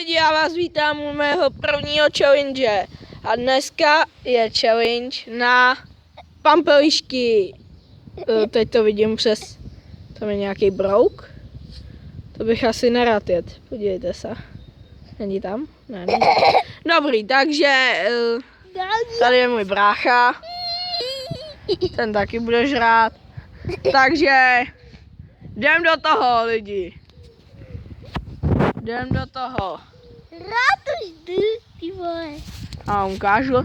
lidi, já vás vítám u mého prvního challenge. A dneska je challenge na pampelišky. Teď to vidím přes... Tam je nějaký brouk. To bych asi nerad jet. Podívejte se. Není tam? Ne, není. Dobrý, takže... Tady je můj brácha. Ten taky bude žrát. Takže... Jdem do toho, lidi. Jdem do toho. Rád to jdu, ty vole. A ukážu.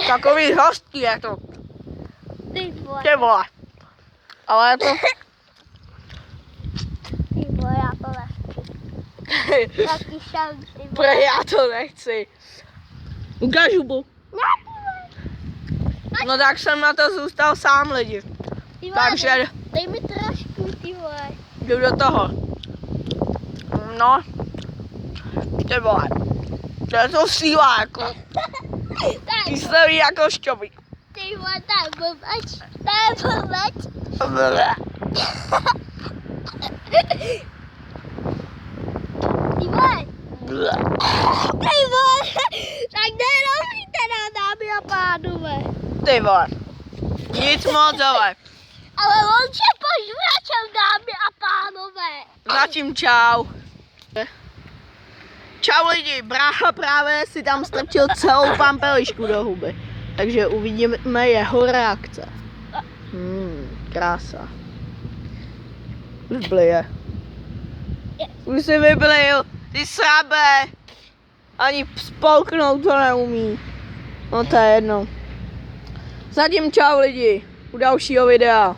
Takový hostý je to. Ty vole. Ty vole. Ale je to... Ty vole, já to nechci. Taky šel, ty vole. Pre, já to nechci. Ukážu bu. No tak jsem na to zůstal sám, lidi. Ty vole, Takže dej mi trošku, ty vole. jdu do toho. No. Ty vole. To je to síla, jako. Kyselý jako šťovík. Ty vole, to je blbeč. To je blbeč. Ty vole. Ty vole. Tak nerovný teda, dámy a pánové. Ty vole. Nic moc, ale. Ale on se požvracel, dámy a pánové. Zatím čau. Čau lidi, brácha právě si tam strčil celou pampelišku do huby. Takže uvidíme jeho reakce. Krása. Už blije. Už si vyblil, ty srabe. Ani spolknout to neumí. No to je jedno. Zatím čau lidi, u dalšího videa.